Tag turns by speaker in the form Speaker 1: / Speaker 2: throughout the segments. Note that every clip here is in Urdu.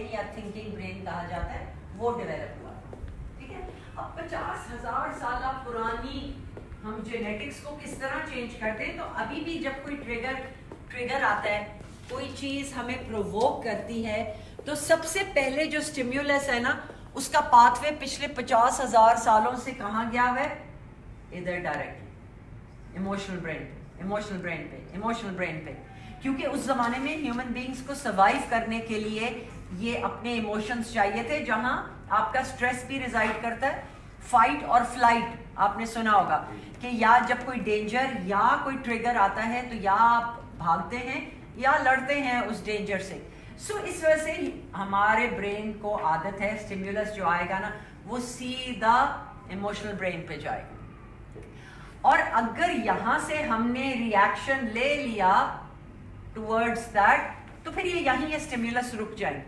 Speaker 1: یا تھنکنگ برین کہا جاتا ہے وہ ڈیولپ ہوا. ٹھیک ہے. اب 50,000 سالہ پرانی ہم جینیٹکس کو کس طرح چینج کرتے ہیں. تو ابھی بھی جب کوئی ٹریگر آتا ہے, کوئی چیز ہمیں پرووک کرتی ہے, تو سب سے پہلے جو اسٹیمیولس ہے نا, اس کا پاتھ وے پچھلے 50,000 سالوں سے کہاں گیا ہوا ہے؟ ادھر ڈائریکٹلی ایموشنل برین پہ. کیونکہ اس زمانے میں ہیومن بینگز کو سروائیو کرنے کے لیے یہ اپنے ایموشنز چاہیے تھے, جہاں آپ کا اسٹریس بھی ریزائڈ کرتا ہے. فائٹ اور فلائٹ آپ نے سنا ہوگا کہ یا جب کوئی ڈینجر یا کوئی ٹریگر آتا ہے تو یا آپ بھاگتے ہیں یا لڑتے ہیں اس ڈینجر سے. سو اس وجہ سے ہمارے برین کو عادت ہے اسٹیمیولس جو آئے گا نا وہ سیدھا ایموشنل برین پہ جائے گا. اور اگر یہاں سے ہم نے ریئیکشن لے لیا ٹورڈز دیٹ تو پھر یہ یہیں اسٹیمیولس رک جائے.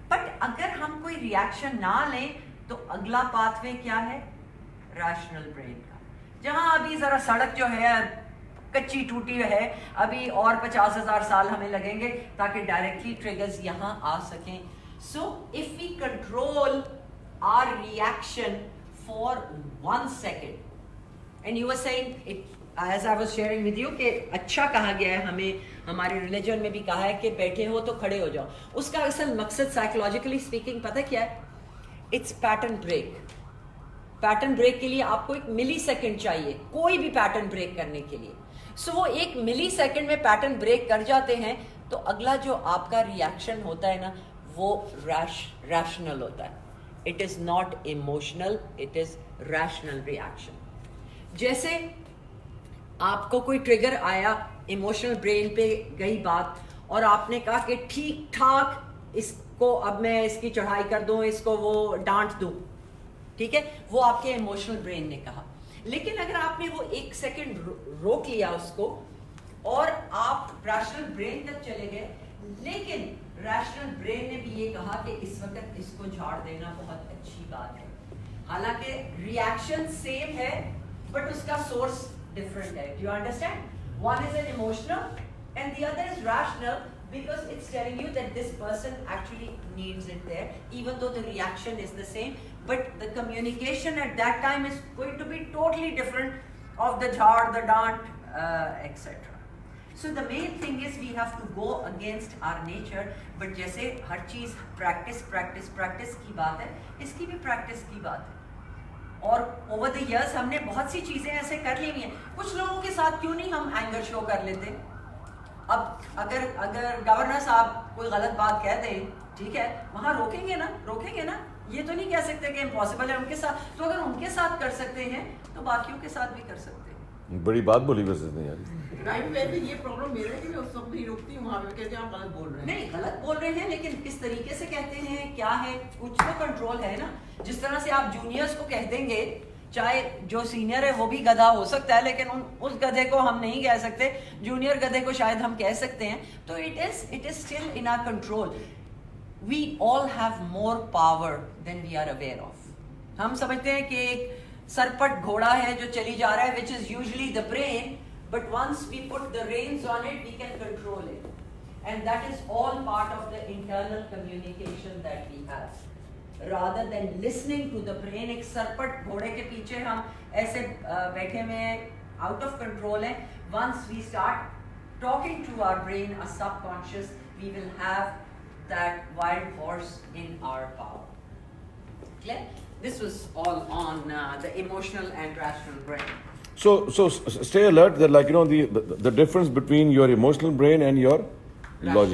Speaker 1: بٹ اگر ہم کوئی ریئیکشن نہ لیں تو اگلا پاتھ وے کیا ہے؟ ریشنل برین کا. جہاں ابھی ذرا سڑک جو ہے کچی ٹوٹی ہے, ابھی اور 50,000 سال ہمیں لگیں گے تاکہ ڈائریکٹلی ٹریگرز یہاں آ سکیں. So if we control our reaction for 1 second, and you are seeing as I was sharing with you کہ اچھا کہا گیا ہے, ہمیں ہمارے ریلیجن میں بھی کہا ہے کہ بیٹھے ہو تو کھڑے ہو جاؤ. اس کا اصل مقصد سائیکولوجیکلی اسپیکنگ پتہ کیا ہے؟ It's pattern break. Pattern break کے لیے آپ کو 1 ملی سیکنڈ چاہیے کوئی بھی پیٹرن بریک کرنے کے لیے. سو وہ 1 ملی سیکنڈ میں پیٹرن بریک کر جاتے ہیں تو اگلا جو آپ کا ریئیکشن ہوتا ہے نا وہ ریشنل ہوتا ہے. It is not emotional, it is rational reaction. جیسے آپ کو کوئی ٹریگر آیا, ایموشنل برین پہ گئی بات, اور آپ نے کہا کہ ٹھیک ٹھاک اس کو اب میں اس کی چڑھائی کر دوں, اس کو وہ ڈانٹ دوں. ٹھیک ہے, وہ آپ کے ایموشنل برین نے کہا. لیکن اگر آپ نے وہ 1 سیکنڈ روک لیا اس کو اور آپ ریشنل برین تک چلے گئے, لیکن ریشنل برین نے بھی یہ کہا کہ اس وقت اس کو جھاڑ دینا بہت اچھی بات ہے. حالانکہ ریئیکشن سیم ہے بٹ اس کا سورس ڈفرنٹ ہے. Do you understand? One is an emotional and the other is rational because it's telling you that this person actually needs it there, even though the reaction is the same, but the communication at that time is going to be totally different of the jhad, the dant, etc. So the main thing is we have to go against our nature, but جیسے ہر چیز پریکٹس کی بات ہے, اس کی بھی پریکٹس کی بات ہے. اور اوور دا ایئرس ہم نے بہت سی چیزیں ایسے کر لی ہوئی ہیں. کچھ لوگوں کے ساتھ کیوں نہیں ہم اینگر شو کر لیتے؟ اب اگر گورنر صاحب کوئی غلط بات کہہ دیں, ٹھیک ہے, وہاں روکیں گے نا. یہ تو نہیں کہہ سکتے کہ امپاسبل ہے ان کے ساتھ. تو اگر ان کے ساتھ کر سکتے ہیں تو باقیوں کے ساتھ بھی کر سکتے ہیں.
Speaker 2: بڑی بات بولی ویسے نہیں یار.
Speaker 3: یہ پرابلم میرا ہے کہ میں اس وقت نہیں روکتی ہوں, وہاں پہ کہتے ہیں آپ غلط بول رہے ہیں.
Speaker 1: نہیں, غلط بول رہے ہیں لیکن کس طریقے سے کہتے ہیں, کیا ہے, کچھ تو کنٹرول ہے نا. جس طرح سے آپ جونیئرس کو کہہ دیں گے, چاہے جو سینئر ہے وہ بھی گدھا ہو سکتا ہے لیکن اس گدھے کو ہم نہیں کہہ سکتے, جونیئر گدھے کو شاید ہم کہہ سکتے ہیں. تو it is still in our control. We all have more power than we are aware of. ہم سمجھتے ہیں کہ ایک سرپٹ گھوڑا ہے جو چلی جا رہا ہے, which is usually the brain, but once we put the reins on it we can control it, and that is all part of the internal communication that we have, rather than listening to the brain. ایک سرپٹ گھوڑے کے پیچھے ہم ایسے بیٹھے میں out of control ہیں. once we start talking to our brain, our subconscious, we will have that wild horse in our power. Clear? This was all on the emotional and rational brain.
Speaker 2: So stay alert that, like, you know, the difference between your emotional brain and your logic.